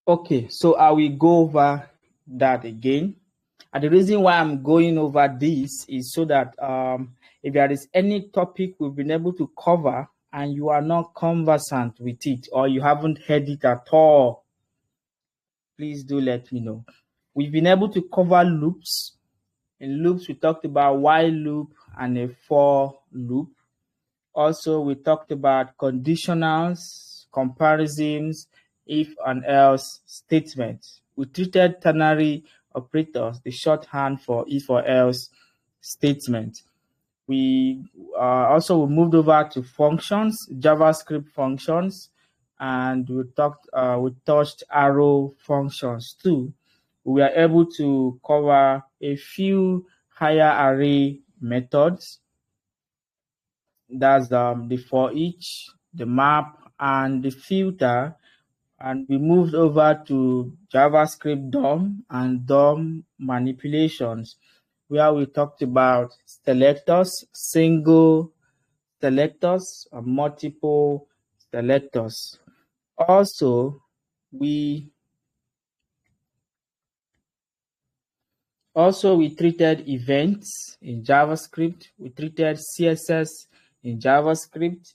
Okay, so I will go over that again. And the reason why I'm going over this is so that if there is any topic we've been able to cover and you are not conversant with it or you haven't heard it at all, please do let me know. We've been able to cover loops. In loops, we talked about while loop and a for loop. Also, we talked about conditionals, comparisons, if and else statements. We treated ternary operators, the shorthand for if or else statement. We also moved over to functions, JavaScript functions, and we touched arrow functions too. We were able to cover a few higher array methods. That's the forEach, the map, and the filter. And we moved over to JavaScript DOM and DOM manipulations, where we talked about selectors, single selectors, and multiple selectors. Also, we treated events in JavaScript. We treated CSS in JavaScript.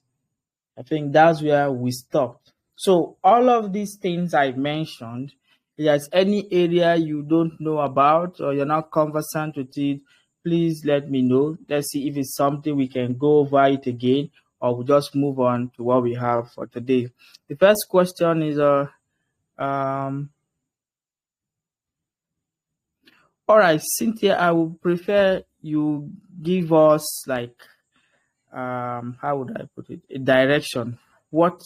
I think that's where we stopped. So all of these things I mentioned, if there's any area you don't know about or you're not conversant with it, please let me know. Let's see if it's something we can go over it again, or we'll just move on to what we have for today. The first question is, all right, Cynthia, I would prefer you give us like, how would I put it, a direction. What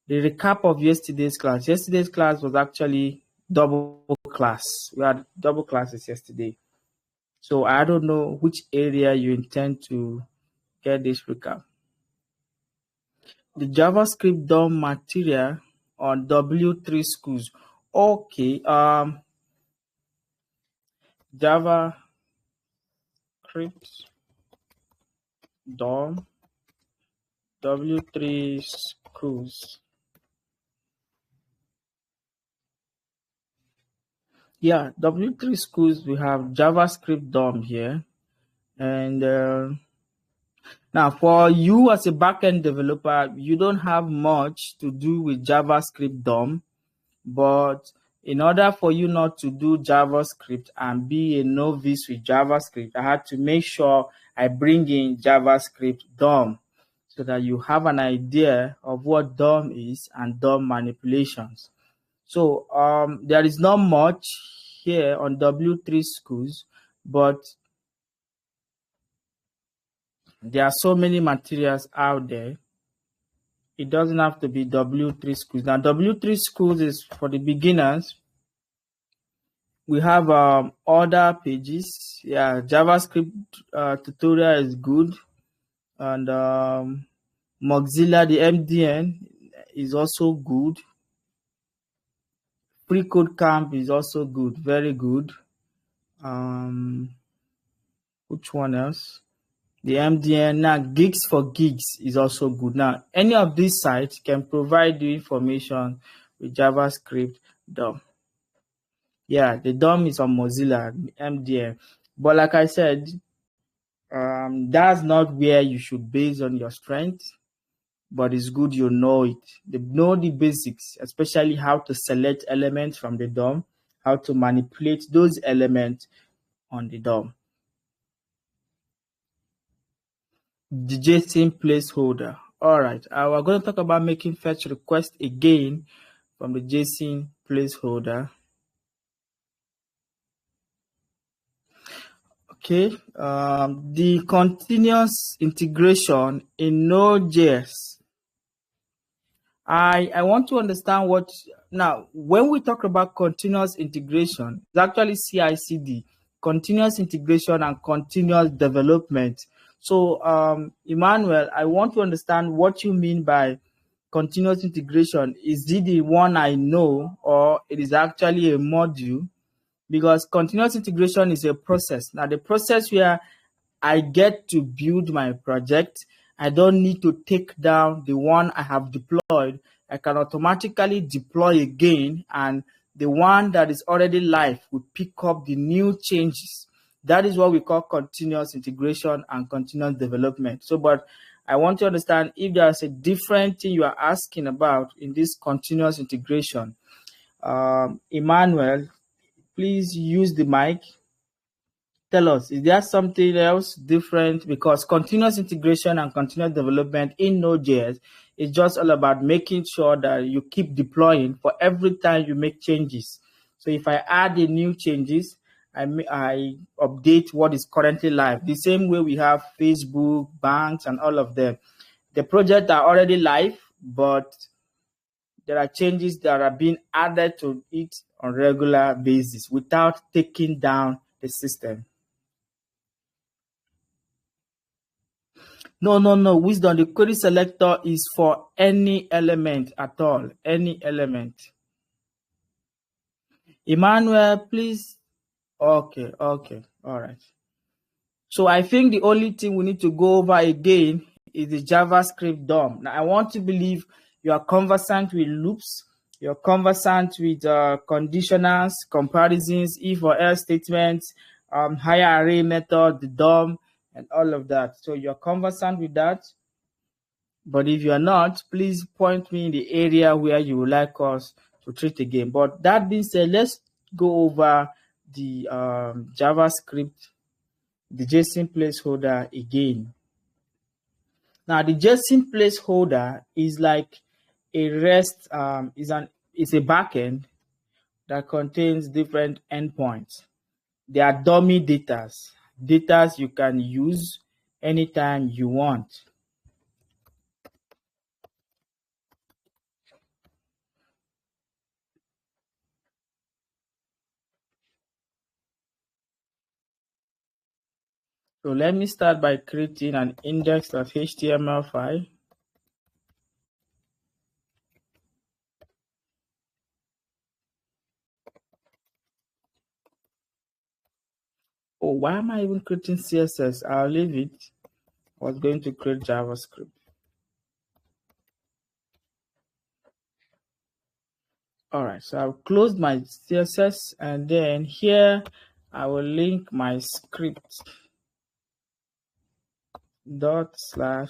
the recap of yesterday's class. Yesterday's class was actually double class. We had double classes yesterday. So I don't know which area you intend to get this recap. The JavaScript DOM material on W3 schools. Okay. JavaScript DOM W3 schools. Yeah, W3 schools, we have JavaScript DOM here. And now for you as a backend developer, you don't have much to do with JavaScript DOM, but in order for you not to do JavaScript and be a novice with JavaScript, I had to make sure I bring in JavaScript DOM so that you have an idea of what DOM is and DOM manipulations. So there is not much here on W3 schools, but there are so many materials out there. It doesn't have to be W3 schools. Now, W3 schools is for the beginners. We have other pages. Yeah, JavaScript tutorial is good. And Mozilla, the MDN is also good. Free Code Camp is also good, very good. Which one else? The MDN, now Gigs for Gigs is also good. Now, any of these sites can provide you information with JavaScript DOM. Yeah, the DOM is on Mozilla, MDN. But like I said, that's not where you should base on your strength, but it's good you know it. Know the basics, especially how to select elements from the DOM, how to manipulate those elements on the DOM. The JSON placeholder. All right, we're going to talk about making fetch request again from the JSON placeholder. Okay, the continuous integration in Node.js. I want to understand what, now, when we talk about continuous integration, it's actually CI/CD, continuous integration and continuous development. So, Emmanuel, I want to understand what you mean by continuous integration. Is it the one I know, or it is actually a module? Because continuous integration is a process. Now, the process where I get to build my project, I don't need to take down the one I have deployed I can automatically deploy again, and the one that is already live will pick up the new changes. That is what we call continuous integration and continuous development. So, but I want to understand if there's a different thing you are asking about in this continuous integration. Emmanuel, please use the mic. Tell us, is there something else different? Because continuous integration and continuous development in Node.js is just all about making sure that you keep deploying for every time you make changes. So if I add the new changes, I update what is currently live. The same way we have Facebook, banks, and all of them. The projects are already live, but there are changes that are being added to it on a regular basis without taking down the system. No. Wisdom, the query selector is for any element at all, any element. Emmanuel, please. Okay, all right. So I think the only thing we need to go over again is the JavaScript DOM. Now I want to believe you are conversant with loops, you're conversant with conditionals, comparisons, if or else statements, higher array method, the DOM, and all of that. So you're conversant with that. But if you're not, please point me in the area where you would like us to treat again. But that being said, let's go over the JavaScript, the JSON placeholder again. Now, the JSON placeholder is like a REST, is a backend that contains different endpoints. They are dummy data you can use anytime you want. So let me start by creating an index.html file. Oh, why am I even creating CSS? I'll leave it. I was going to create JavaScript. All right, so I've closed my CSS, and then here I will link my script ./js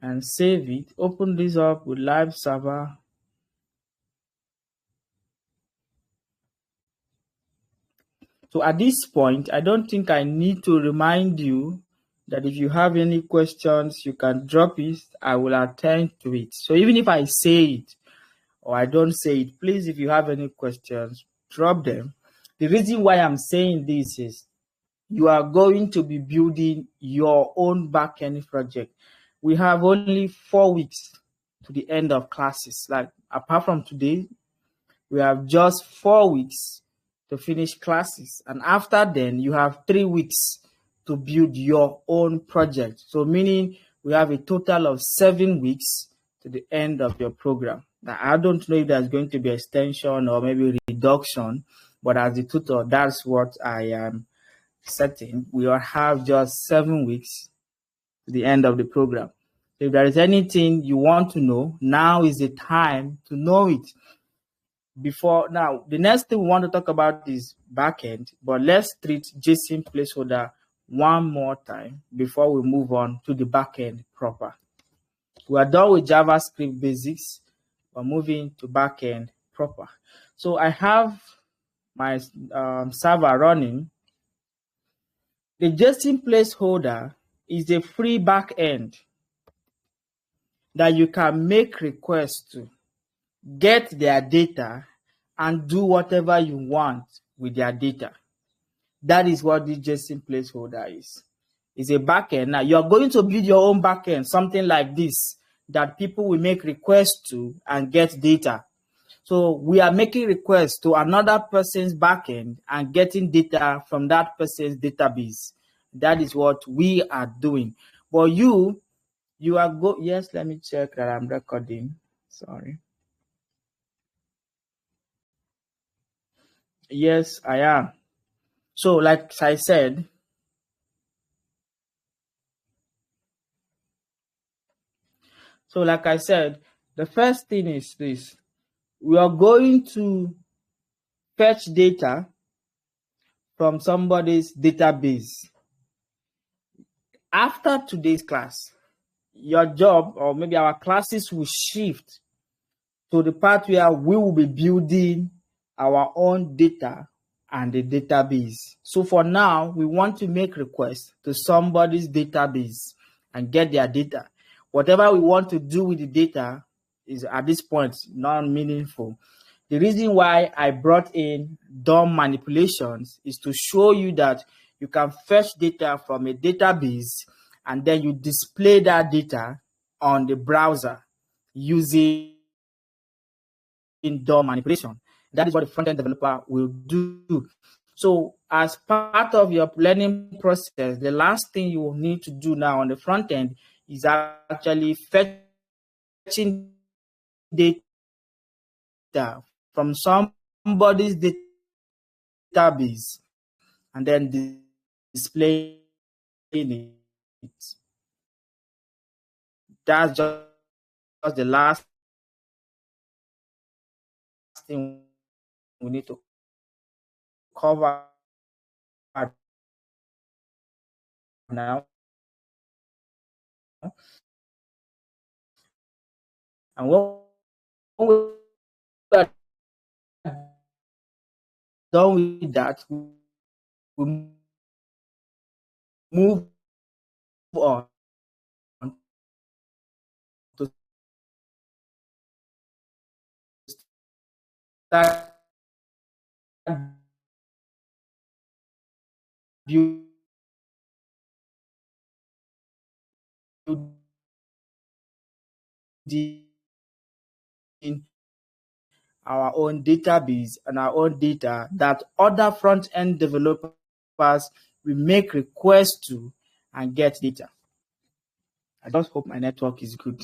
and save it. Open this up with live server. So at this point, I don't think I need to remind you that if you have any questions, you can drop it. I will attend to it. So even if I say it or I don't say it, please, if you have any questions, drop them. The reason why I'm saying this is you are going to be building your own backend project. We have only 4 weeks to the end of classes. Like apart from today, we have just 4 weeks to finish classes. And after then, you have 3 weeks to build your own project. So meaning we have a total of 7 weeks to the end of your program. Now, I don't know if there's going to be extension or maybe reduction, but as a tutor, that's what I am setting. We will have just 7 weeks to the end of the program. If there is anything you want to know, now is the time to know it. Now, the next thing we want to talk about is backend, but let's treat JSON placeholder one more time before we move on to the backend proper. We are done with JavaScript basics. We're moving to backend proper. So I have my server running. The JSON placeholder is a free backend that you can make requests to, get their data, and do whatever you want with their data. That is what the JSON placeholder is. It's a backend. Now, you're going to build your own backend, something like this, that people will make requests to and get data. So we are making requests to another person's backend and getting data from that person's database. That is what we are doing. But you are yes, let me check that I'm recording. Sorry. Yes, I am. So like I said, So like I said, the first thing is this. We are going to fetch data from somebody's database. After today's class, your job, or maybe our classes, will shift to the part where we will be building our own data and the database. So for now, we want to make requests to somebody's database and get their data. Whatever we want to do with the data is at this point non-meaningful. The reason why I brought in DOM manipulations is to show you that you can fetch data from a database and then you display that data on the browser using DOM manipulation. That is what the front-end developer will do. So as part of your learning process, the last thing you will need to do now on the front end is actually fetching data from somebody's database and then displaying it. That's just the last thing we need to cover now. And when we are done with that, we move on to start building our own database and our own data that other front-end developers will make requests to and get data. I just hope my network is good.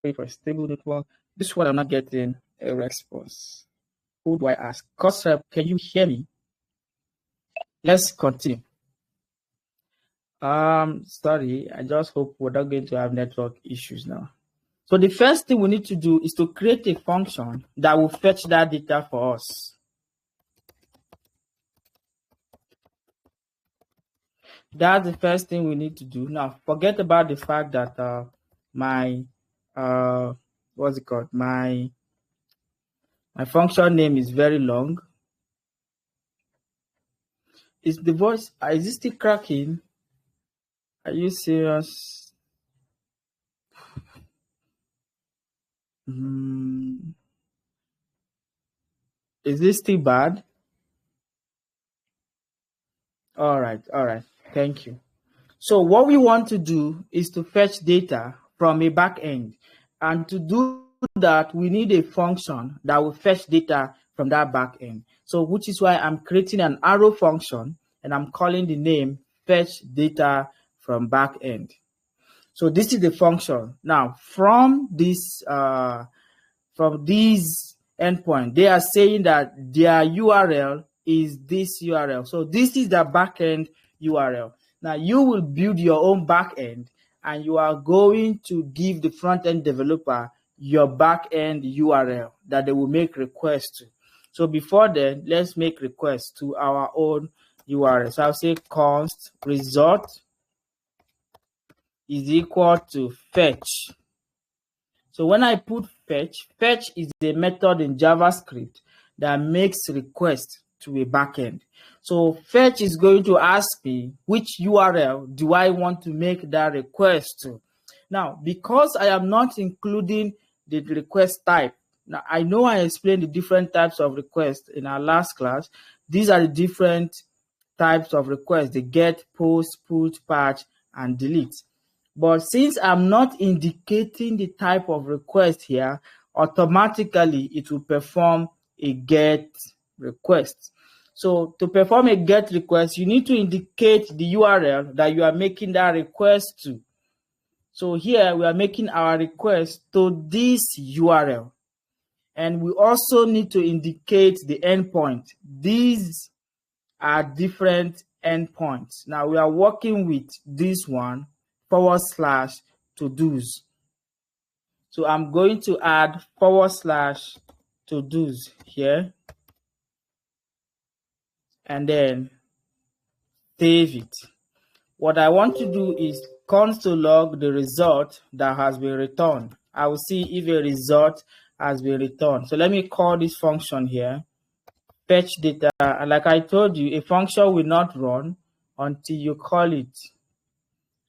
Wait for a stable network. This one I'm not getting a response. Who do I ask? Cosrep, can you hear me? Let's continue. Sorry, I just hope we're not going to have network issues now. So the first thing we need to do is to create a function that will fetch that data for us. That's the first thing we need to do. Now, forget about the fact that my function name is very long. Is the voice, is it still cracking? Are you serious? Is this still bad? All right. Thank you. So what we want to do is to fetch data from a backend. And to do that, we need a function that will fetch data from that backend. So which is why I'm creating an arrow function and I'm calling the name fetch data from backend. So this is the function. Now from this endpoint, they are saying that their URL is this URL. So this is the backend URL. Now you will build your own backend and you are going to give the front-end developer your backend URL that they will make requests to. So before then, let's make requests to our own URL. So I'll say const result is equal to fetch. So when I put fetch is a method in JavaScript that makes requests to a backend. So fetch is going to ask me which URL do I want to make that request to. Now, because I am not including the request type, now I know I explained the different types of requests in our last class. These are the different types of requests: the get, post, put, patch, and delete. But since I'm not indicating the type of request here, automatically it will perform a get request. So to perform a get request, you need to indicate the URL that you are making that request to. So here we are making our request to this URL. And we also need to indicate the endpoint. These are different endpoints. Now we are working with this one, /to-dos. So I'm going to add /to-dos here, and then save it. What I want to do is console log the result that has been returned. I will see if a result has been returned. So let me call this function here, fetch data. And like I told you, a function will not run until you call it.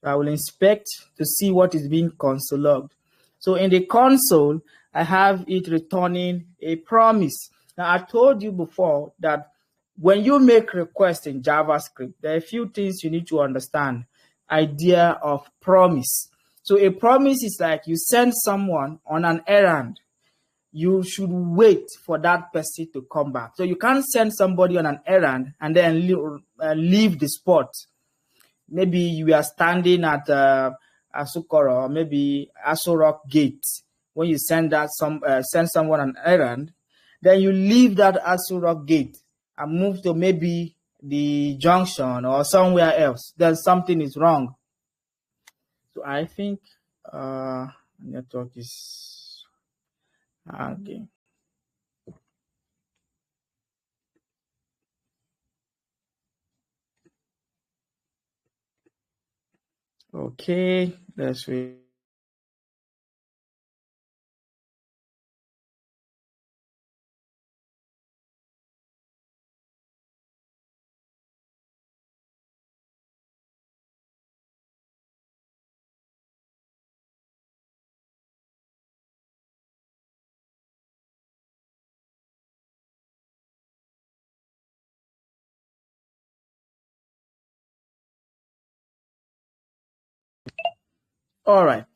I will inspect to see what is being console logged. So in the console, I have it returning a promise. Now I told you before that when you make requests in JavaScript, there are a few things you need to understand. Idea of promise. So a promise is like you send someone on an errand. You should wait for that person to come back. So you can't send somebody on an errand and then leave the spot. Maybe you are standing at Asukoro, or maybe Aso Rock Gate. When you send someone an errand, then you leave that Aso Rock Gate and move to maybe the junction or somewhere else. Then something is wrong. So I think network is okay. Okay, let's wait. All right.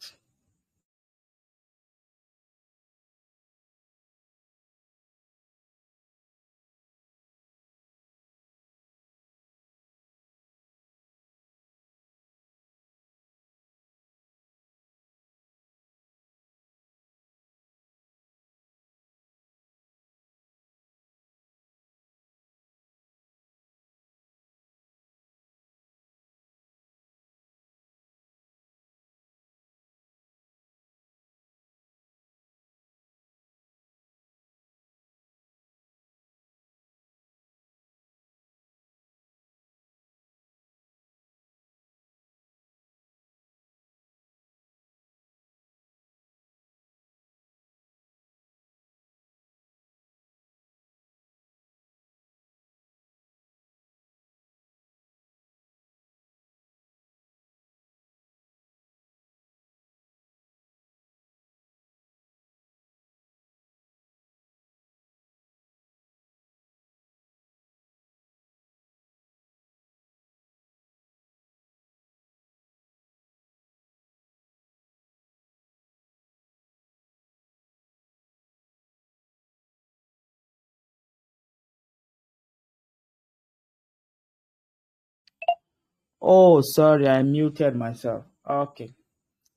Oh, sorry, I muted myself. Okay.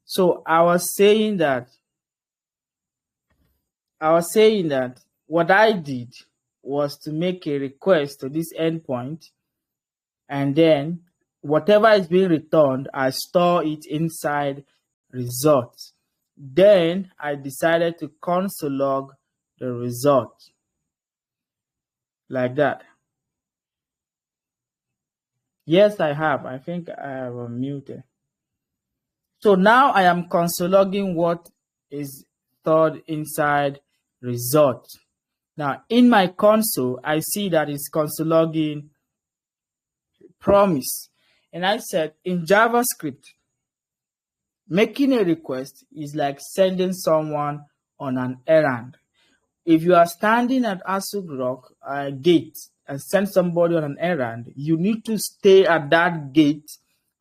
So I was saying that what I did was to make a request to this endpoint, and then whatever is being returned, I store it inside results. Then I decided to console log the result like that. Yes, I have. I think I have muted. So now I am console logging what is stored inside result. Now in my console, I see that it's console logging promise. And I said in JavaScript, making a request is like sending someone on an errand. If you are standing at Asuk Rock gate and send somebody on an errand, you need to stay at that gate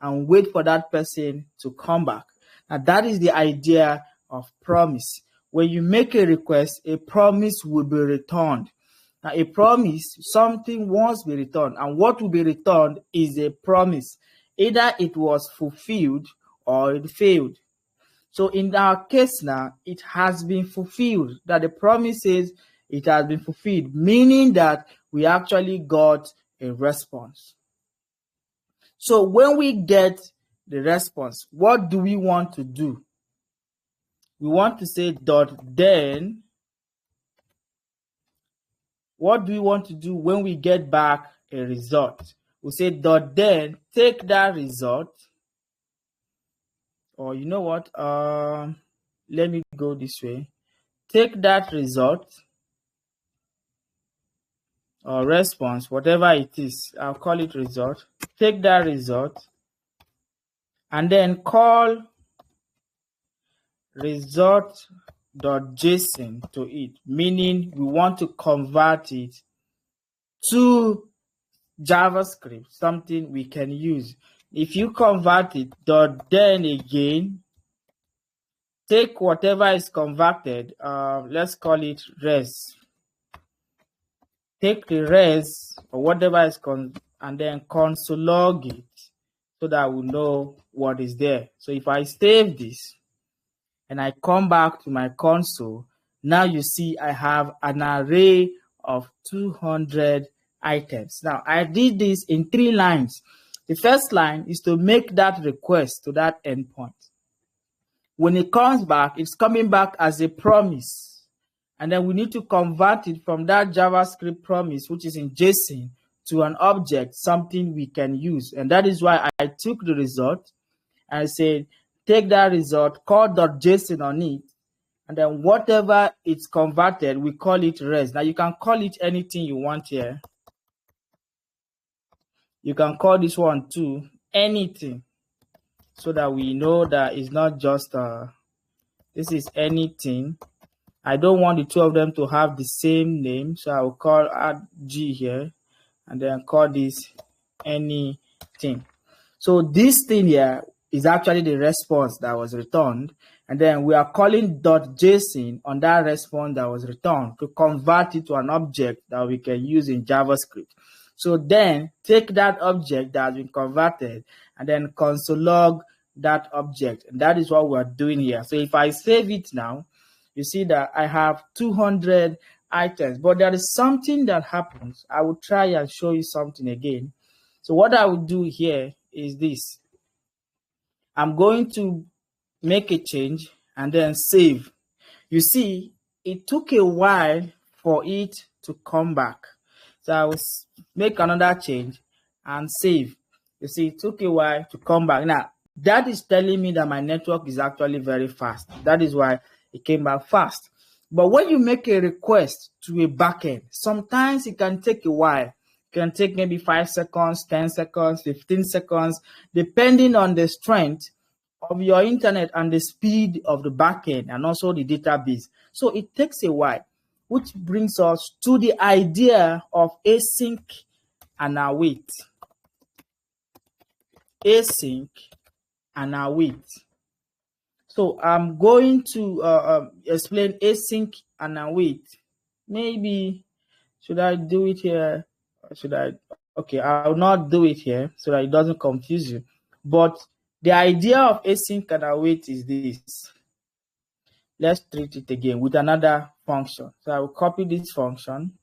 and wait for that person to come back. Now that is the idea of promise. When you make a request, a promise will be returned. Now a promise, something must be returned, and what will be returned is a promise. Either it was fulfilled or it failed. So in our case now, it has been fulfilled, that the promise says it has been fulfilled, meaning that we actually got a response. So when we get the response, what do we want to do? We want to say .then. What do we want to do when we get back a result? We say .then take that result, or you know what? Let me go this way. Take that result or response, whatever it is, I'll call it result. Take that result and then call result.json to it, meaning we want to convert it to JavaScript, something we can use. If you convert it, then again, take whatever is converted, let's call it res. Take the res or whatever is and then console log it so that we know what is there. So if I save this and I come back to my console, now you see I have an array of 200 items. Now I did this in 3 lines. The first line is to make that request to that endpoint. When it comes back, it's coming back as a promise. And then we need to convert it from that JavaScript promise, which is in JSON, to an object, something we can use. And that is why I took the result and I said, take that result, call .json on it, and then whatever it's converted, we call it res. Now you can call it anything you want here. You can call this one too, anything, so that we know that it's not just this is anything. I don't want the two of them to have the same name, so I will add G here and then call this anything. So this thing here is actually the response that was returned, and then we are calling .json on that response that was returned to convert it to an object that we can use in JavaScript. So then take that object that has been converted and then console log that object, and that is what we are doing here. So if I save it now, you see that I have 200 items, but there is something that happens. I will try and show you something again. So what I will do here is this. I'm going to make a change and then save. You see, it took a while for it to come back. So I will make another change and save. You see, it took a while to come back. Now, that is telling me that my network is actually very fast. That is why it came back fast. But when you make a request to a backend, sometimes it can take a while. It can take maybe 5 seconds, 10 seconds, 15 seconds, depending on the strength of your internet and the speed of the backend and also the database. So it takes a while, which brings us to the idea of async and await. Async and await. So I'm going to explain async and await. Maybe should I do it here? Should I? Okay, I'll not do it here so that it doesn't confuse you. But the idea of async and await is this. Let's treat it again with another function. So I will copy this function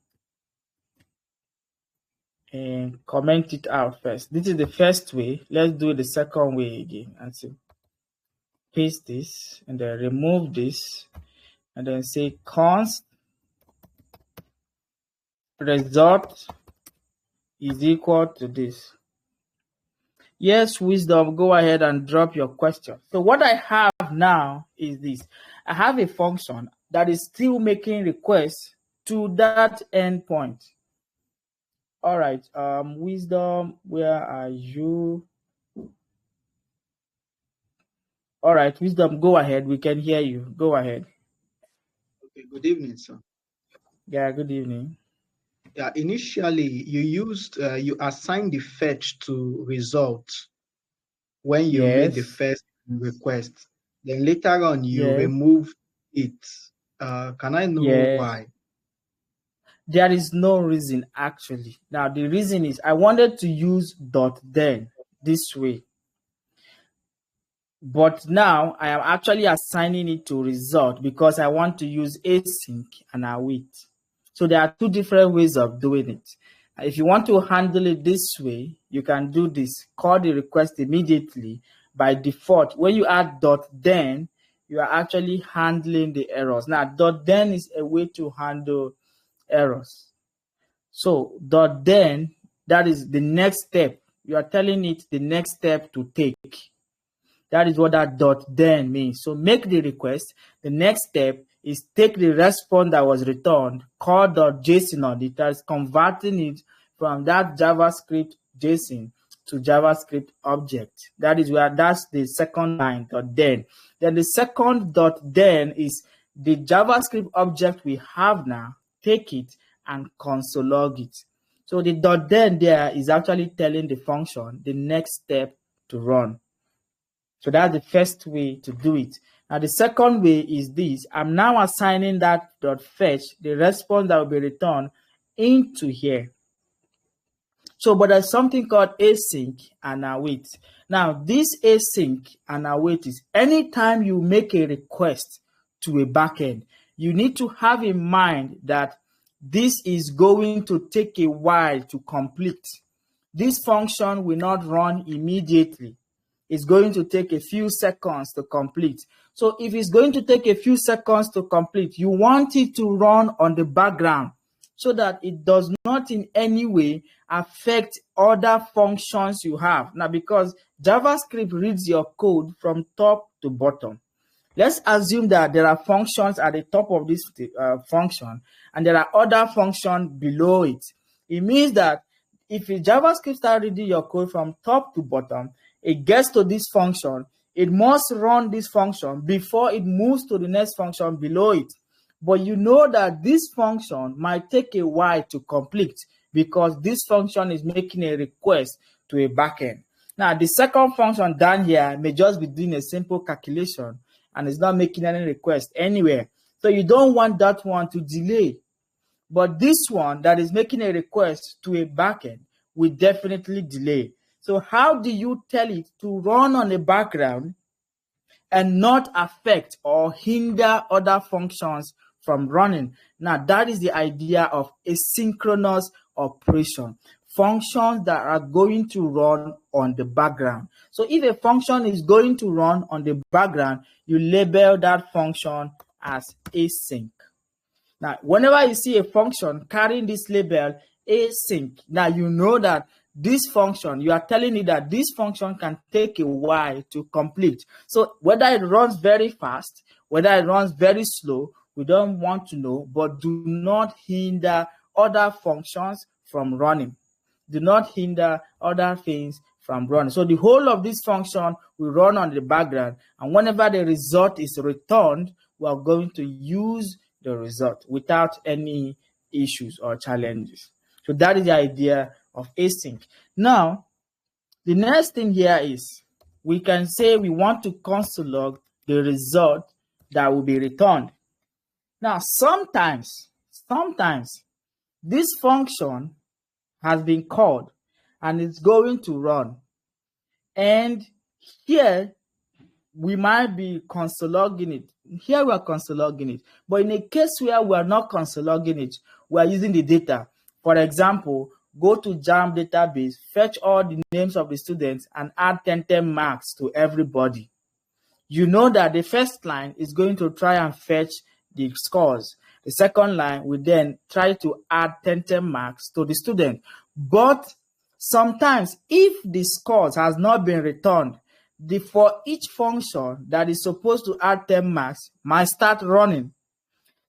and comment it out first. This is the first way. Let's do it the second way again and see. Paste this and then remove this and then say const result is equal to this. Yes, Wisdom, go ahead and drop your question. So what I have now is this. I have a function that is still making requests to that endpoint. All right, Wisdom, where are you? All right, Wisdom, go ahead. We can hear you. Go ahead. Okay, good evening, sir. Yeah, good evening. Yeah, initially you assigned the fetch to result when you made the first request. Then later on you removed it. Can I know why? There is no reason actually. Now the reason is I wanted to use .then this way. But now I am actually assigning it to result because I want to use async and await. So there are two different ways of doing it. If you want to handle it this way, you can do this. Call the request immediately. By default, when you add .then, you are actually handling the errors. Now, .then is a way to handle errors. So .then, that is the next step. You are telling it the next step to take. That is what that .then means. So make the request. The next step is take the response that was returned, call .json on it, that is converting it from that JavaScript JSON to JavaScript object. That's the second line, .then. Then the second .then is the JavaScript object we have now. Take it and console log it. So the .then there is actually telling the function the next step to run. So that's the first way to do it. Now the second way is this. I'm now assigning that .fetch, the response that will be returned, into here. So, but there's something called async and await. Now, this async and await is anytime you make a request to a backend, you need to have in mind that this is going to take a while to complete. This function will not run immediately. It's going to take a few seconds to complete. So if it's going to take a few seconds to complete, you want it to run on the background so that it does not in any way affect other functions you have. Now, because JavaScript reads your code from top to bottom, let's assume that there are functions at the top of this function and there are other functions below it. It means that if a JavaScript starts reading your code from top to bottom, it gets to this function, it must run this function before it moves to the next function below it. But you know that this function might take a while to complete because this function is making a request to a backend. Now, the second function down here may just be doing a simple calculation and it's not making any request anywhere. So you don't want that one to delay. But this one that is making a request to a backend will definitely delay. So how do you tell it to run on the background and not affect or hinder other functions from running? Now, that is the idea of asynchronous operation. Functions that are going to run on the background. So if a function is going to run on the background, you label that function as async. Now, whenever you see a function carrying this label async, now you know that this function, you are telling it that this function can take a while to complete. So whether it runs very fast, whether it runs very slow, we don't want to know, but do not hinder other functions from running. Do not hinder other things from running. So the whole of this function will run on the background, and whenever the result is returned, we are going to use the result without any issues or challenges. So that is the idea of async. Now, the next thing here is we can say we want to console log the result that will be returned. Now, sometimes this function has been called and it's going to run. And here we might be console logging it. Here we are console logging it. But in a case where we are not console logging it, we are using the data. For example, go to JAM database, fetch all the names of the students, and add 10 marks to everybody. You know that the first line is going to try and fetch the scores. The second line will then try to add 10 marks to the student. But sometimes, if the scores has not been returned, the forEach function that is supposed to add 10 marks might start running.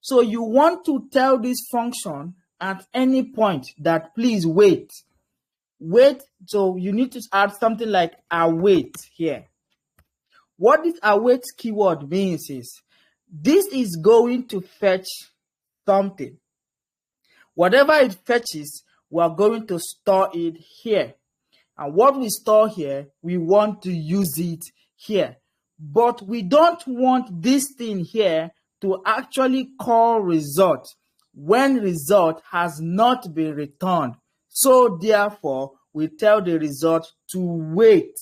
So you want to tell this function at any point that please wait. So you need to add something like await here. What this await keyword means is this is going to fetch something. Whatever it fetches, we are going to store it here. And what we store here, we want to use it here. But we don't want this thing here to actually call result when result has not been returned. So therefore, we tell the result to wait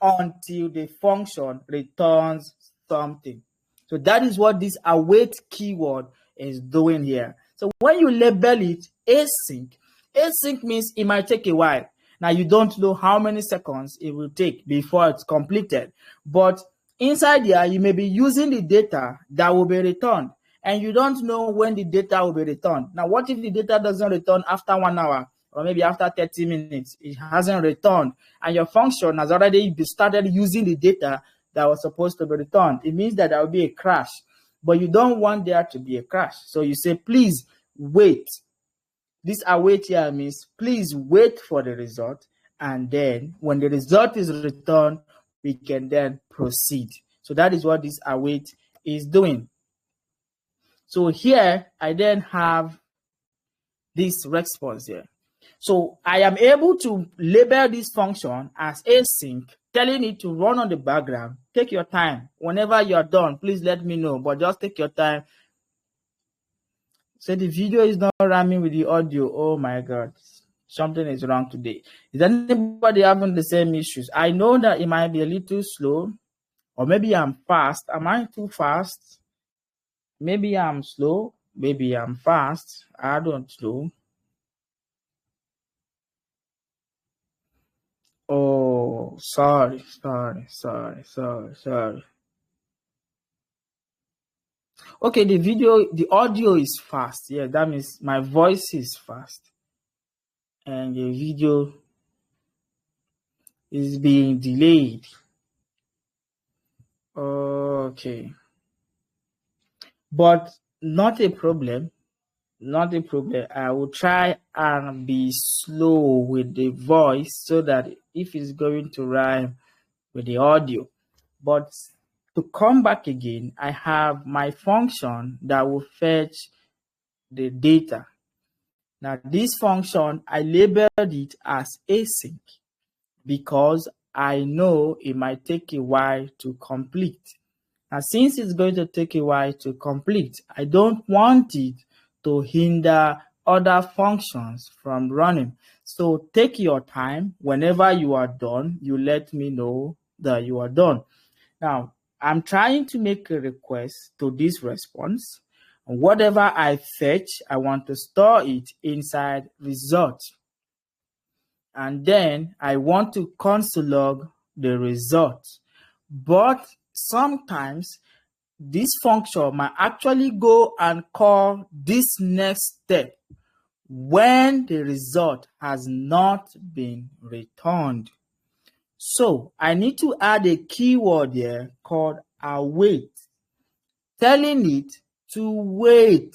until the function returns something. So that is what this await keyword is doing here. So when you label it async means it might take a while. Now you don't know how many seconds it will take before it's completed. But inside here, you may be using the data that will be returned, and you don't know when the data will be returned. Now, what if the data doesn't return after 1 hour or maybe after 30 minutes? It hasn't returned, and your function has already started using the data that was supposed to be returned. It means that there will be a crash, but you don't want there to be a crash. So you say, please wait. This await here means please wait for the result, and then when the result is returned, we can then proceed. So that is what this await is doing. So here I then have this response here. So I am able to label this function as async, telling it to run on the background. Take your time. Whenever you're done, please let me know, but just take your time. So the video is not rhyming with the audio. Oh my God, something is wrong today. Is anybody having the same issues? I know that it might be a little slow, or maybe I'm fast. Am I too fast? Maybe I'm slow. Maybe I'm fast. I don't know. Oh, sorry. Okay, the audio is fast. Yeah, that means my voice is fast. And the video is being delayed. Okay. But not a problem. Not a problem. I will try and be slow with the voice so that if it's going to rhyme with the audio. But to come back again, I have my function that will fetch the data. Now this function, I labeled it as async because I know it might take a while to complete. Now since it's going to take a while to complete, I don't want it to hinder other functions from running. So take your time. Whenever you are done, you let me know that you are done. Now, I'm trying to make a request to this response. Whatever I fetch, I want to store it inside result. And then I want to console log the result. But sometimes this function might actually go and call this next step when the result has not been returned. So I need to add a keyword here called await, telling it to wait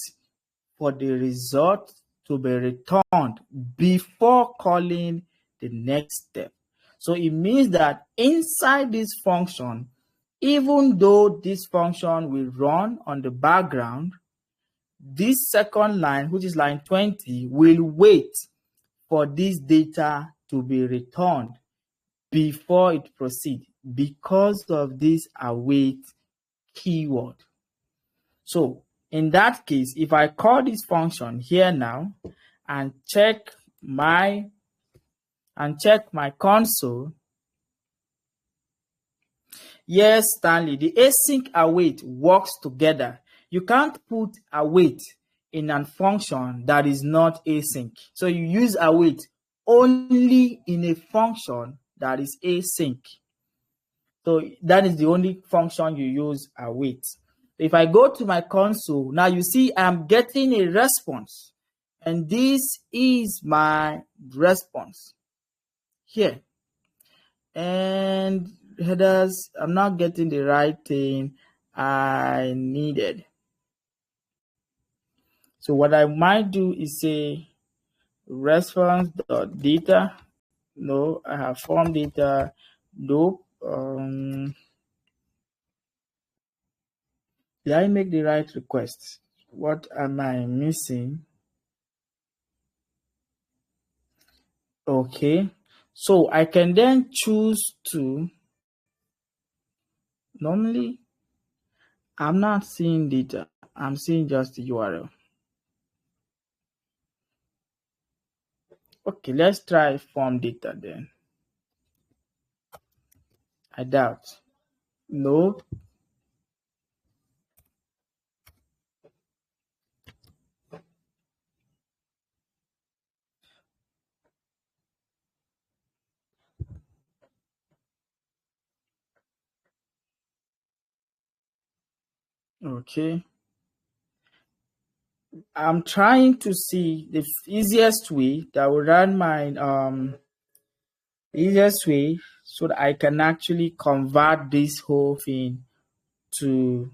for the result to be returned before calling the next step. So it means that inside this function, even though this function will run on the background, this second line, which is line 20, will wait for this data to be returned before it proceeds because of this await keyword. So in that case, if I call this function here now and check my console, yes, Stanley, the async await works together. You can't put await in a function that is not async. So you use await only in a function that is async. So that is the only function you use await. If I go to my console, now you see I'm getting a response. And this is my response here. And headers, I'm not getting the right thing I needed. So what I might do is say response.data. No, I have form data. Nope. Did I make the right request? What am I missing? Okay, so I can then choose to, normally I'm not seeing data, I'm seeing just the URL. Okay, let's try form data then. I doubt. No. Okay. I'm trying to see the easiest way that will run my easiest way so that I can actually convert this whole thing to,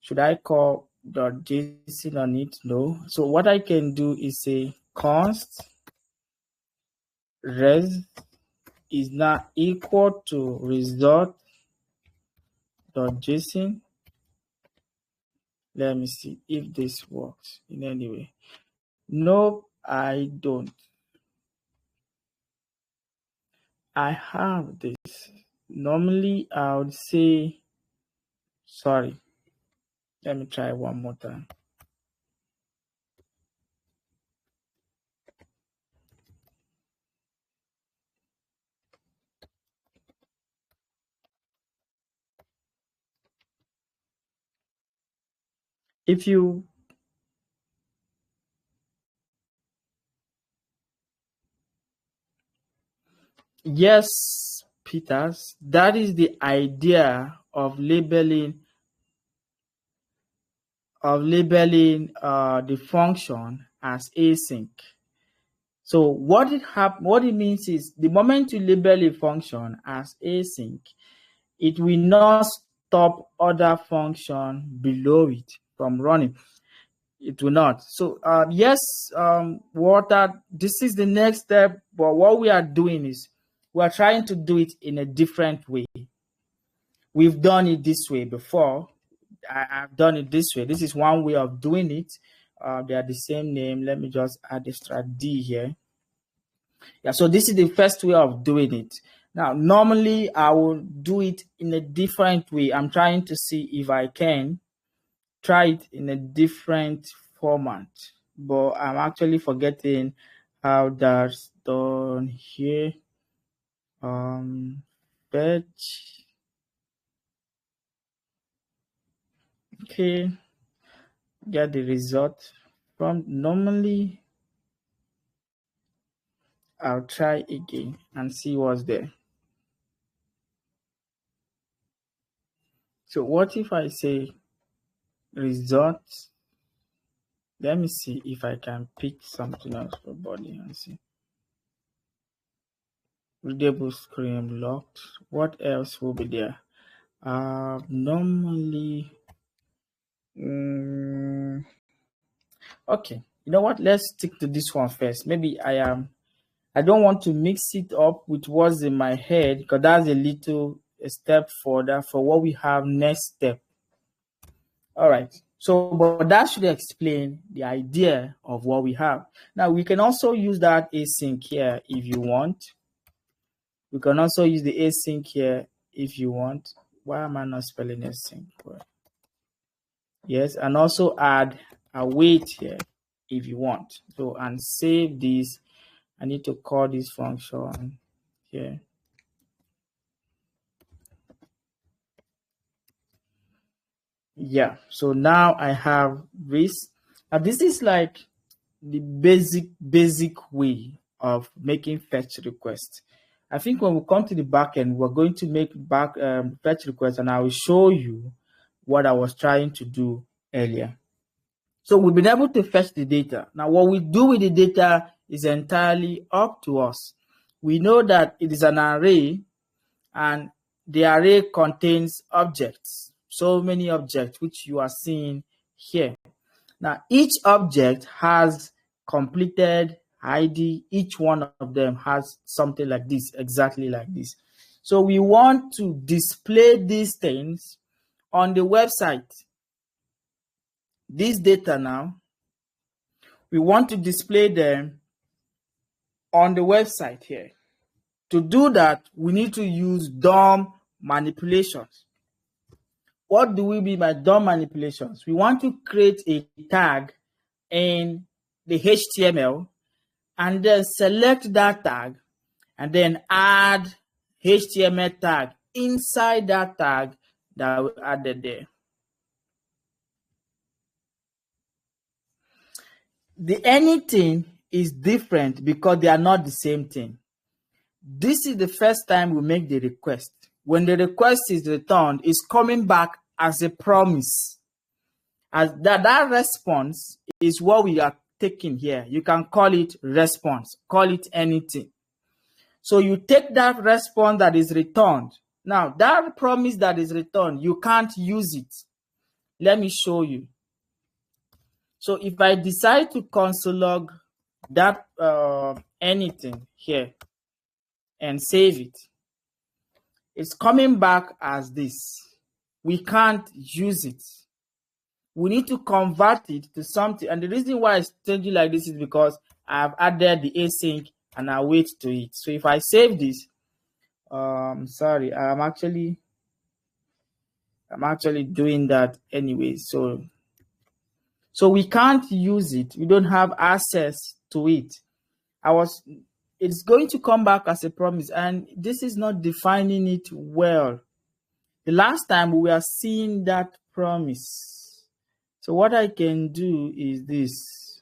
should I call .json on it? No. So what I can do is say const res is not equal to result.json. Let me see if this works in any way. Nope, I don't. I have this. Normally, I would say, sorry. Let me try one more time. If you Yes, Peters, that is the idea of labeling the function as async. So what it means is the moment you label a function as async, it will not stop other function below it from running. It will not. So yes, this is the next step, but what we are doing is we are trying to do it in a different way. We've done it this way before. I've done it this way. This is one way of doing it. They are the same name. Let me just add extra D here. Yeah, so this is the first way of doing it. Now, normally I will do it in a different way. I'm trying to see if I can try it in a different format, but I'm actually forgetting how that's done here. Fetch. Okay, get the result from normally. I'll try again and see what's there. So what if I say results? Let me see if I can pick something else for body and see. Readable screen locked. What else will be there? Normally, okay. You know what? Let's stick to this one first. Maybe I don't want to mix it up with what's in my head because that's a step further for what we have next step. All right. So, but that should explain the idea of what we have. Now, we can also use that async here if you want. We can also use the async here if you want. Why am I not spelling async? Well, yes, and also add a wait here if you want. So, and save this. I need to call this function here. Yeah, so now I have this. Now, this is like the basic way of making fetch requests. I think when we come to the backend, we're going to make fetch requests, and I will show you what I was trying to do earlier. So we've been able to fetch the data. Now, what we do with the data is entirely up to us. We know that it is an array, and the array contains objects, so many objects, which you are seeing here. Now, each object has completed ID. Each one of them has something like this, exactly like this. So we want to display these things on the website. This data now, we want to display them on the website here. To do that, we need to use DOM manipulations. What do we mean by DOM manipulations? We want to create a tag in the HTML and then select that tag and then add HTML tag inside that tag that we added there. The anything is different because they are not the same thing. This is the first time we make the request. When the request is returned, it's coming back as a promise. As that response is what we are taking here. You can call it response, call it anything. So you take that response that is returned. Now, that promise that is returned, you can't use it. Let me show you. So if I decide to console log that anything here and save it, it's coming back as this. We can't use it. We need to convert it to something. And the reason why it's changing like this is because I've added the async and I wait to it. So if I save this, sorry, I'm actually doing that anyway. So we can't use it. We don't have access to it. It's going to come back as a promise, and this is not defining it well. The last time we were seeing that promise. So what I can do is this.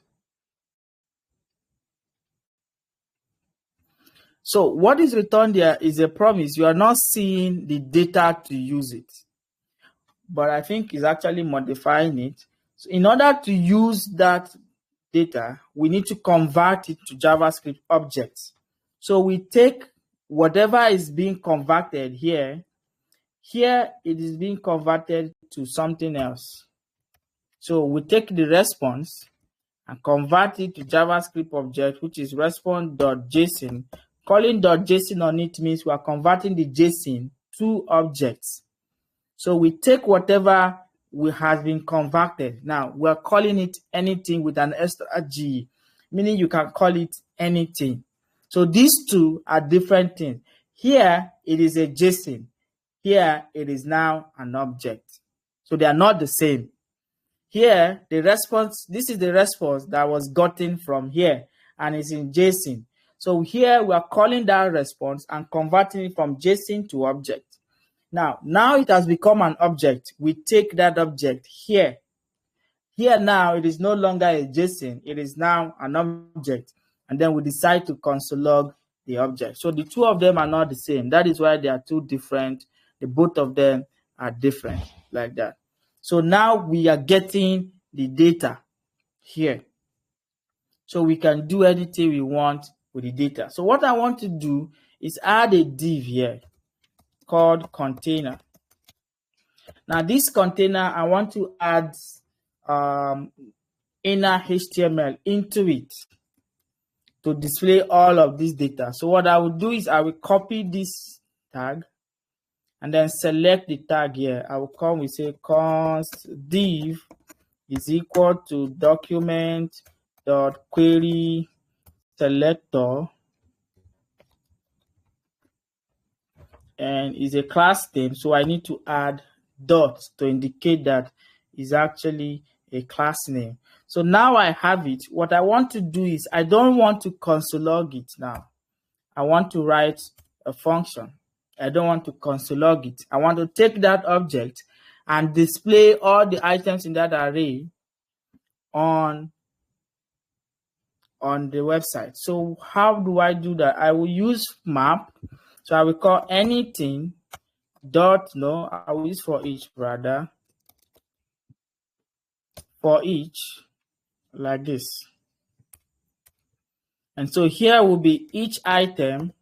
So what is returned there is a promise. You are not seeing the data to use it, but I think it's actually modifying it. So in order to use that data, we need to convert it to JavaScript objects. So we take whatever is being converted here. Here it is being converted to something else. So we take the response and convert it to JavaScript object, which is response.json. Calling .json on it means we are converting the JSON to objects. So we take whatever has been converted. Now we're calling it anything with an extra G, meaning you can call it anything. So these two are different things. Here it is a JSON. Here it is now an object. So they are not the same. Here the response, this is the response that was gotten from here and it's in JSON. So here we are calling that response and converting it from JSON to object. Now it has become an object. We take that object here. Here now it is no longer a JSON. It is now an object. And then we decide to console log the object. So the two of them are not the same. That is why they are two different. The both of them are different like that. So now we are getting the data here. So we can do anything we want with the data. So what I want to do is add a div here called container. Now this container, I want to add inner HTML into it to display all of this data. So what I will do is I will copy this tag and then select the tag here. I will come, we say const div is equal to document.query selector, and is a class name. So I need to add dots to indicate that is actually a class name. So now I have it. What I want to do is I don't want to console log it now. I want to write a function. I don't want to console log it. I want to take that object and display all the items in that array on the website. So how do I do that? I will use map. So I will call anything dot, no, I will use forEach rather. forEach like this. And so here will be each item.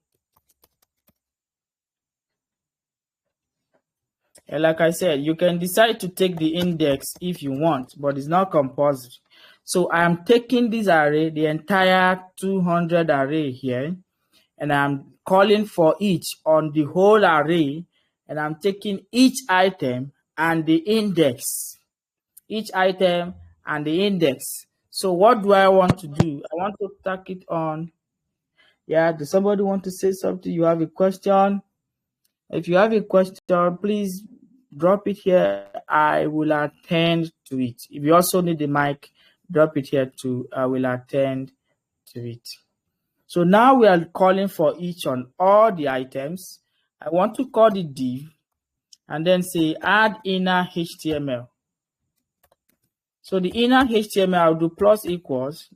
And like I said, you can decide to take the index if you want, but it's not compulsory. So I'm taking this array, the entire 200 array here, and I'm calling for each on the whole array, and I'm taking each item and the index. Each item and the index. So what do I want to do? I want to tack it on. Yeah, does somebody want to say something? You have a question? If you have a question, please drop it here. I will attend to it. If you also need the mic, drop it here too. I will attend to it. So now we are calling for each on all the items, I want to call the div and then say add inner HTML. So the inner HTML, I'll do plus equals.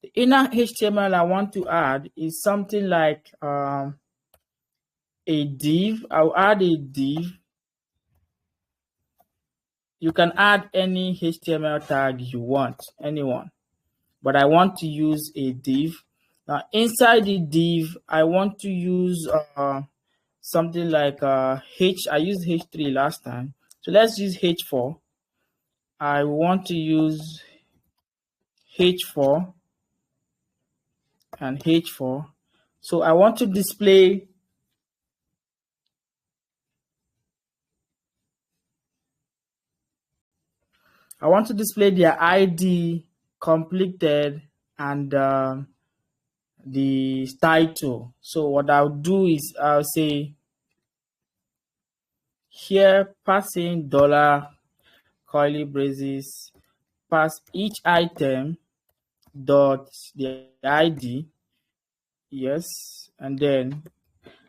The inner HTML I want to add is something like a div. I'll add a div. You can add any HTML tag you want, anyone. But I want to use a div. Now inside the div, I want to use something like H. I used H3 last time. So let's use H4. I want to use H4 and H4. So I want to display their ID, completed, and the title. So what I'll do is I'll say here passing dollar curly braces pass each item dot the ID. Yes, and then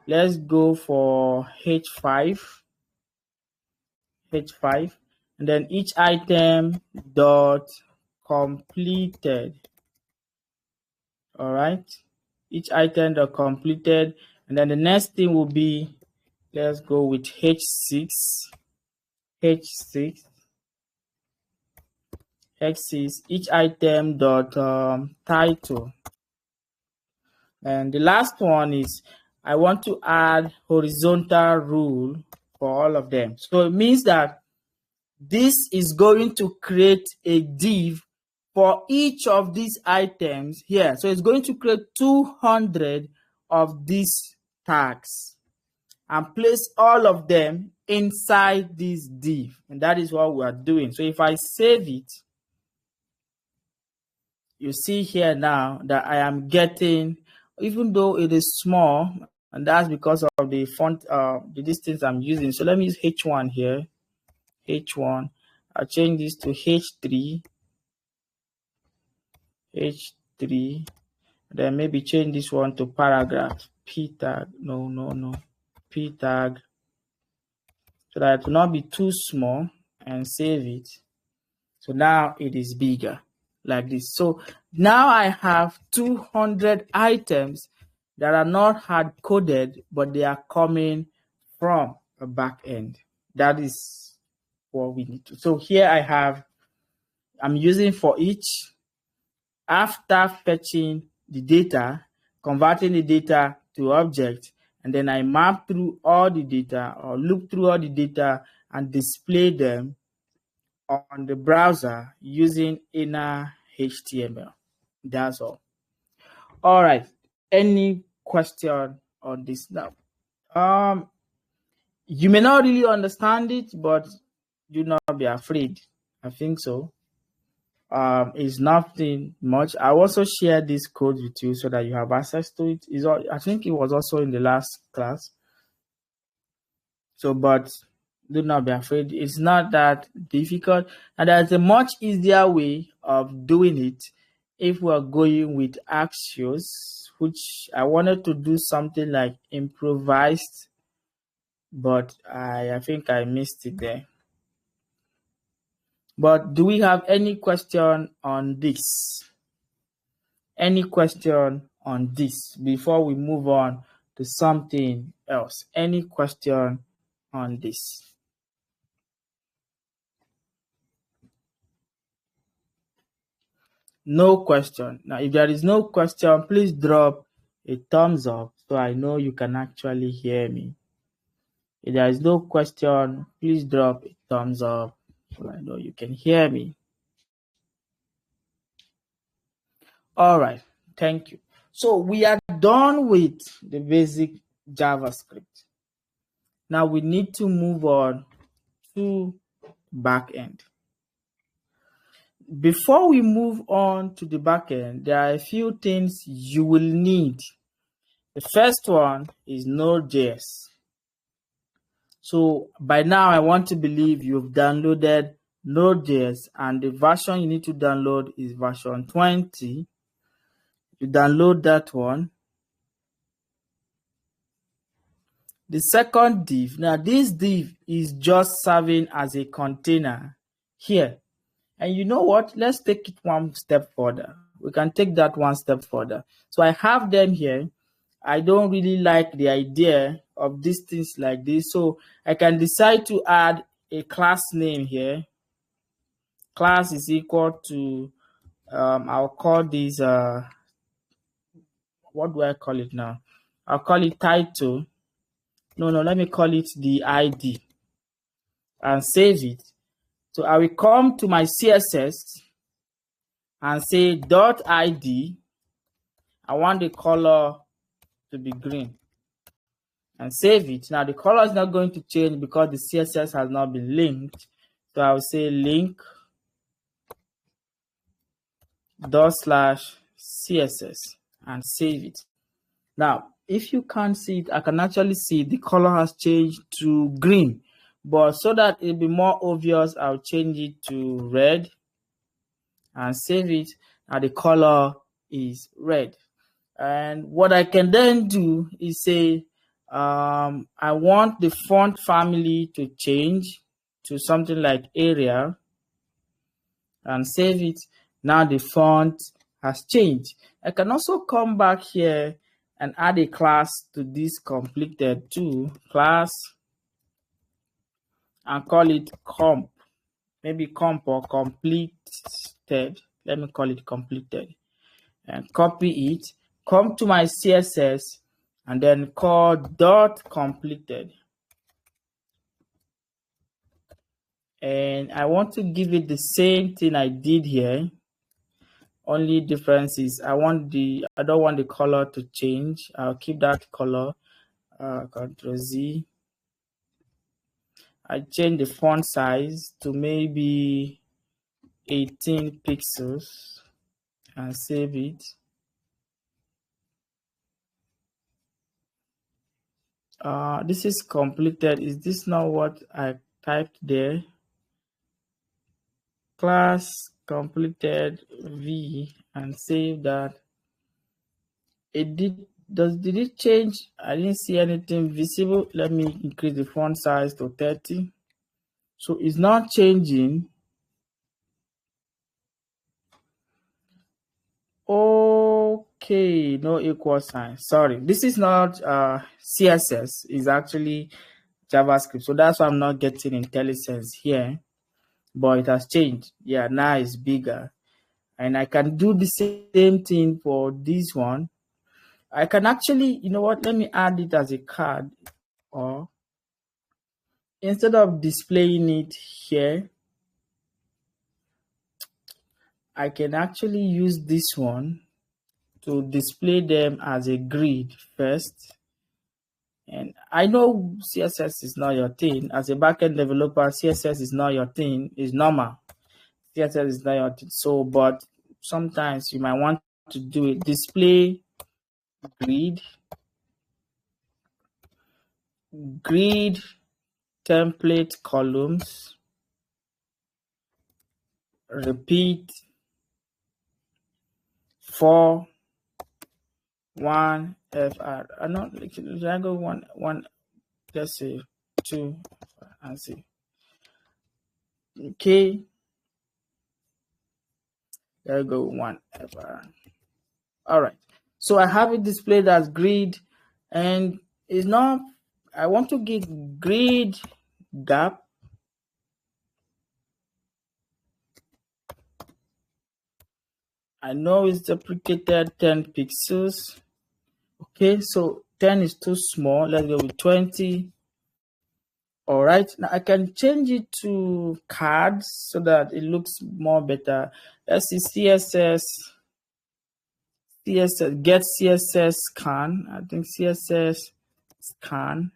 let's go for H5, and then each item dot completed. All right, each item dot completed, and then the next thing will be, let's go with H6, each item dot title. And the last one is I want to add horizontal rule for all of them. So it means that this is going to create a div for each of these items here. So it's going to create 200 of these tags and place all of them inside this div. And that is what we are doing. So if I save it, you see here now that I am getting, even though it is small, and that's because of the font, the distance I'm using. So let me use H1 here. H1. I'll change this to H3. Then maybe change this one to paragraph. P tag. No. P tag. So that it will not be too small, and save it. So now it is bigger like this. So now I have 200 items that are not hard coded, but they are coming from a back end. That is what we need to. So here I'm using forEach. After fetching the data, converting the data to object, and then I map through all the data or look through all the data and display them on the browser using inner HTML. That's all. All right. Any question on this now? You may not really understand it, but do not be afraid. I think so. It's nothing much. I also share this code with you so that you have access to it. I think it was also in the last class. So, but do not be afraid. It's not that difficult, and there's a much easier way of doing it if we're going with Axios, which I wanted to do something like improvised, but I think I missed it there. But do we have any question on this? Any question on this before we move on to something else? Any question on this? No question. Now, if there is no question, please drop a thumbs up so I know you can actually hear me. If there is no question, please drop a thumbs up so I know you can hear me. All right. Thank you. So we are done with the basic JavaScript. Now we need to move on to backend. Before we move on to the backend, there are a few things you will need. The first one is Node.js. So by now, I want to believe you've downloaded Node.js, and the version you need to download is version 20. You download that one. the second div. Now this div is just serving as a container here. And you know what? Let's take it one step further. We can take that one step further. So I have them here. I don't really like the idea of these things like this. So I can decide to add a class name here. Class is equal to, I'll call this, what do I call it now? I'll call it title. No, let me call it the ID and save it. So I will come to my CSS and say .id. I want the color to be green and save it. Now the color is not going to change because the CSS has not been linked. So I'll say link ./CSS and save it. Now, if you can't see it, I can actually see the color has changed to green. But so that it'll be more obvious, I'll change it to red and save it. Now the color is red. And what I can then do is say, I want the font family to change to something like Arial and save it. Now the font has changed. I can also come back here and add a class to this completed too, class, and call it comp. Maybe comp or completed. Let me call it completed. And copy it. Come to my CSS and then call .completed. And I want to give it the same thing I did here. Only difference is I don't want the color to change. I'll keep that color. Ctrl Z. I change the font size to maybe 18 pixels and save it. This is completed. Is this not what I typed there? Class completed V and save that. Did it change? I didn't see anything visible. Let me increase the font size to 30. So it's not changing. Okay, no equal sign. Sorry, this is not CSS. It's actually JavaScript. So that's why I'm not getting IntelliSense here. But it has changed. Yeah, now it's bigger. And I can do the same thing for this one. I can actually, you know what, let me add it as a card, or instead of displaying it here, I can actually use this one to display them as a grid first. And I know CSS is not your thing. As a backend developer, CSS is not your thing. It's normal. CSS is not your thing. So, but sometimes you might want to do it. Display grid template columns, repeat for 1 FR. I'm not, should I go one, let's say 2 and see. Okay, there we go, 1 FR. All right, so I have it displayed as grid, and it's not, I want to give grid gap. I know it's deprecated 10 pixels. Okay, so 10 is too small. Let's go with 20. All right, now I can change it to cards so that it looks more better. Let's see, CSS, get CSS scan. I think CSS scan.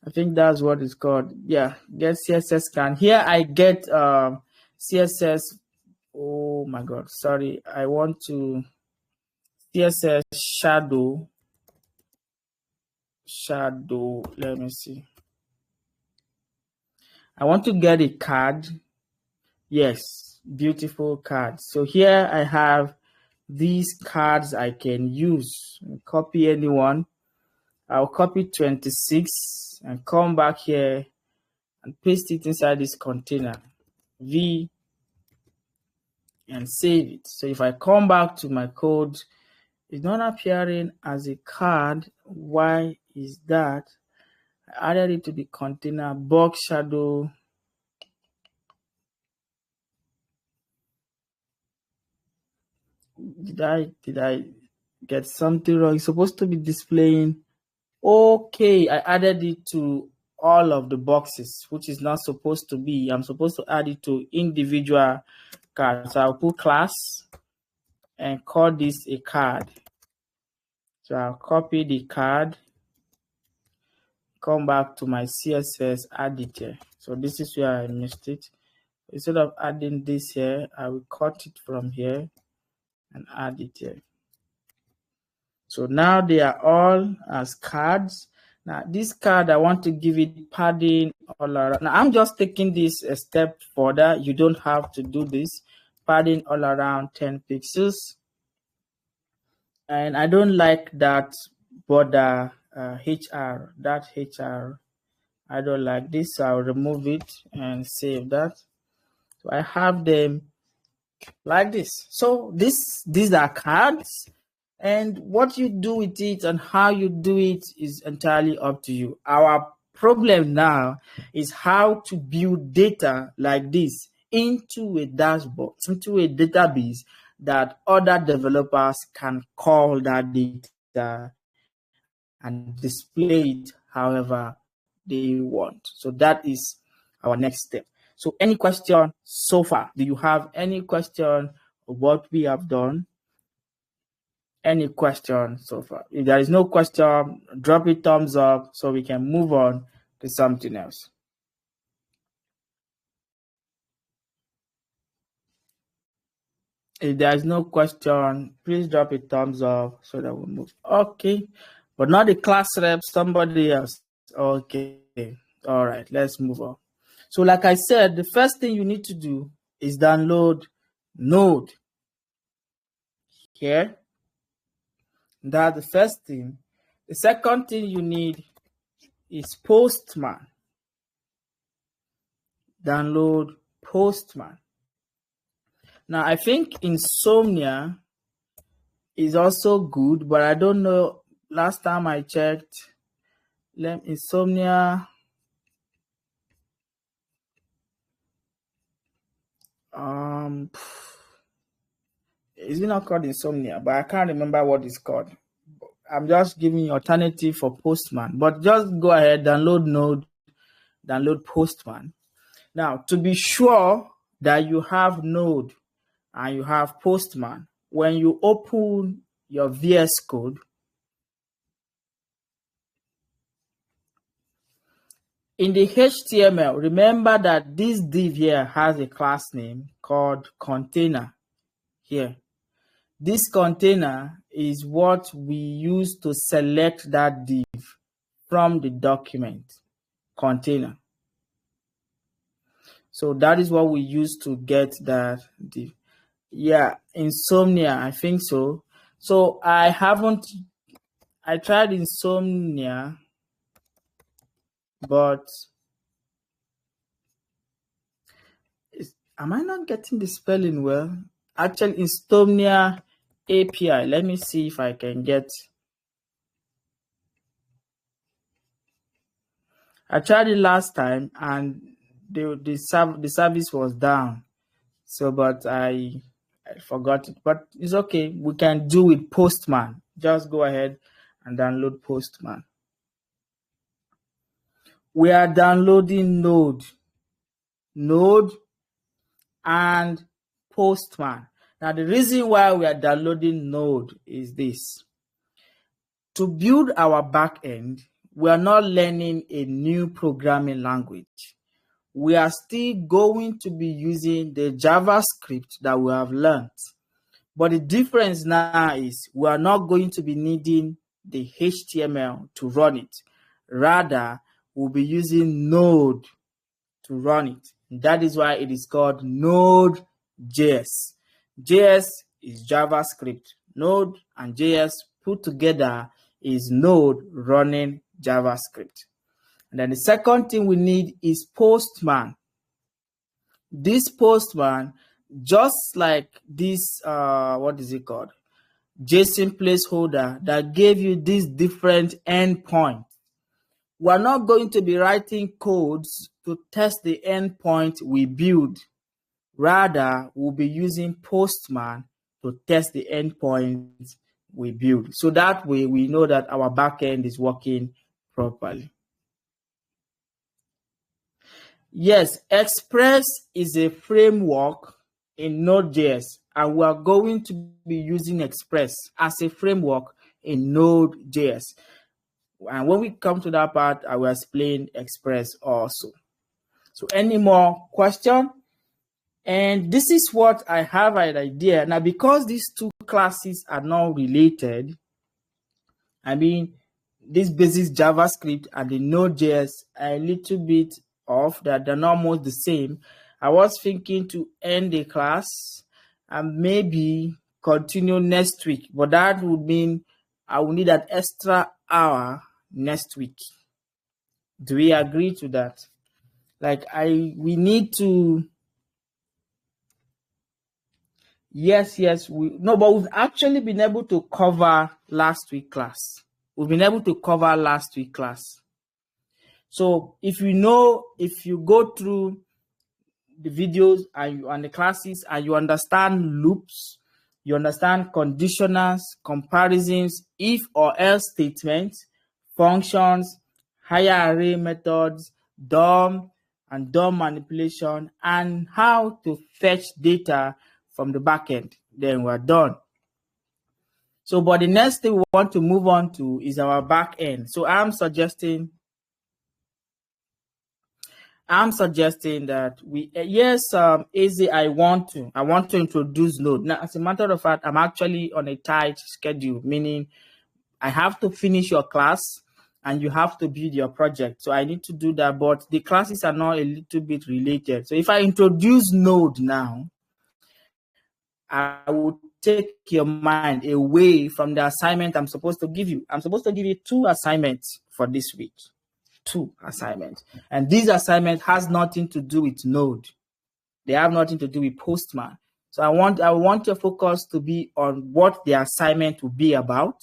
I think that's what it's called. Yeah, get CSS scan. Here I get CSS. Oh my God, sorry. I want to CSS shadow. Let me see. I want to get a card. Yes, beautiful card. So here I have these cards I can use. Copy anyone I'll copy 26 and come back here and paste it inside this container v and save it. So if I come back to my code, it's not appearing as a card. Why is that? I added it to the container box shadow. Did I get something wrong? It's supposed to be displaying. Okay, I added it to all of the boxes, which is not supposed to be. I'm supposed to add it to individual cards. So I'll put class and call this a card. So I'll copy the card, come back to my CSS, add it here. So this is where I missed it. Instead of adding this here, I will cut it from here and add it here. So now they are all as cards. Now this card, I want to give it padding all around. Now I'm just taking this a step further. You don't have to do this. Padding all around 10 pixels. And I don't like that border HR, that HR. I don't like this. So I'll remove it and save that. So I have them like this. So these are cards, and what you do with it and how you do it is entirely up to you. Our problem now is how to build data like this into a dashboard, into a database that other developers can call that data and display it however they want. So that is our next step. So any question so far? Do you have any question of what we have done? Any question so far? If there is no question, drop it thumbs up so we can move on to something else. If there is no question, please drop a thumbs up so that we'll move. Okay, but not the class rep, somebody else. Okay, all right, let's move on. So like I said, the first thing you need to do is download Node. Here, that's the first thing. The second thing you need is Postman. Download Postman. Now, I think Insomnia is also good, but I don't know. Last time I checked, Insomnia. It's not called Insomnia, but I can't remember what it's called. I'm just giving you alternative for Postman, but just go ahead, download Node, download Postman. Now, to be sure that you have Node and you have Postman, when you open your VS Code, in the HTML, remember that this div here has a class name called container here. This container is what we use to select that div from the document container. So that is what we use to get that div. Yeah, Insomnia, I think so. So I tried Insomnia, but am I not getting the spelling well? Actually, Insomnia API. Let me see if I can get. I tried it last time and the service was down. So, but I forgot it. But it's okay. We can do it Postman. Just go ahead and download Postman. We are downloading Node and Postman. Now, the reason why we are downloading Node is this. To build our backend, we are not learning a new programming language. We are still going to be using the JavaScript that we have learned. But the difference now is we are not going to be needing the HTML to run it. Rather, we'll be using Node to run it. And that is why it is called Node.js. JS is JavaScript. Node and JS put together is Node running JavaScript. And then the second thing we need is Postman. This Postman, just like this, what is it called? JSON placeholder that gave you these different endpoints. We're not going to be writing codes to test the endpoint we build. Rather, we'll be using Postman to test the endpoints we build. So that way we know that our backend is working properly. Yes, Express is a framework in Node.js, and we are going to be using Express as a framework in Node.js. And when we come to that part, I will explain Express also. So any more question? And this is what I have an idea. Now, because these two classes are not related, I mean, this basic JavaScript and the Node.js are a little bit off, that they're not almost the same. I was thinking to end the class and maybe continue next week, but that would mean I will need an extra hour next week. Do we agree to that? Like we need to. Yes, but we've actually been able to cover last week class. We've been able to cover last week class. So if you go through the videos and the classes and you understand loops, you understand conditionals, comparisons, if or else statements, functions, higher array methods, DOM and DOM manipulation, and how to fetch data from the backend, then we're done. So, but the next thing we want to move on to is our backend. So I'm suggesting that easy. I want to introduce Node. Now, as a matter of fact, I'm actually on a tight schedule, meaning I have to finish your class and you have to build your project. So I need to do that, but the classes are not a little bit related. So if I introduce Node now, I will take your mind away from the assignment I'm supposed to give you. I'm supposed to give you 2 assignments for this week. 2 assignments. And this assignment has nothing to do with Node. They have nothing to do with Postman. So I want your focus to be on what the assignment will be about.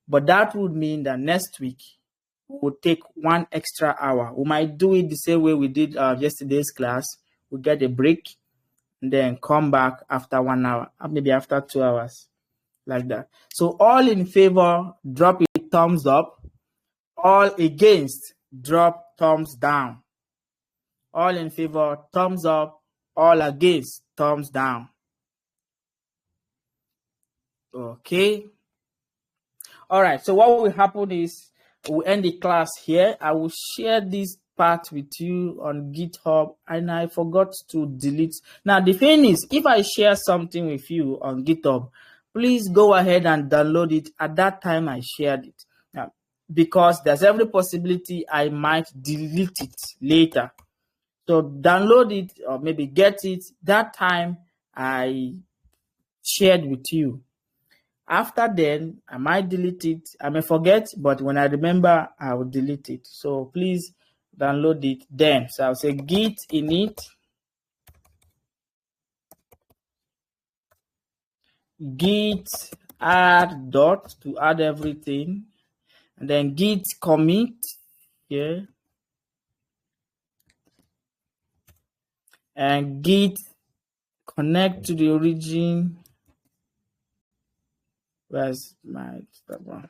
But that would mean that next week we'll take 1 extra hour. We might do it the same way we did yesterday's class. We'll get a break and then come back after 1 hour, maybe after 2 hours, like that. So all in favor, drop a thumbs up. All against, drop thumbs down. All in favor, thumbs up. All against, thumbs down. Okay. All right. So what will happen is we'll end the class here. I will share this part with you on GitHub, and I forgot to delete. Now, the thing is, if I share something with you on GitHub, please go ahead and download it at that time I shared it. Now, because there's every possibility I might delete it later. So download it or maybe get it that time I shared with you. After then, I might delete it. I may forget, but when I remember, I will delete it. So please download it then. So I'll say git init, git add dot to add everything, and then git commit here, and git connect to the origin. Where's my step one?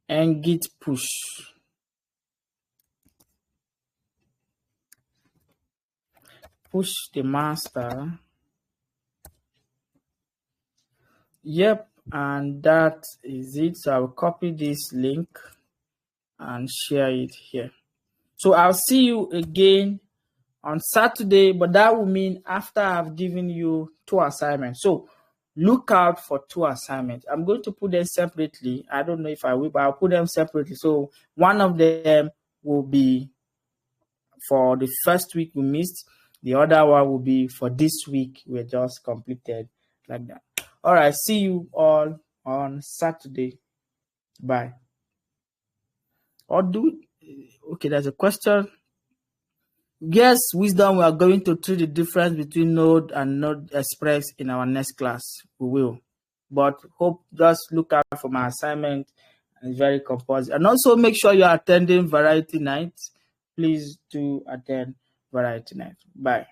And git push. Push the master. Yep, and that is it. So I'll copy this link and share it here. So I'll see you again on Saturday, but that will mean after I've given you 2 assignments. So look out for 2 assignments. I'm going to put them separately. I don't know if I will, but I'll put them separately. So one of them will be for the first week we missed. The other one will be for this week we just completed, like that. All right, see you all on Saturday. Bye. Or okay, there's a question. Yes, Wisdom, we are going to treat the difference between Node and Node Express in our next class. We will. But hope just look out for my assignment. It's very compulsory. And also make sure you are attending Variety Night. Please do attend Variety Night. Bye.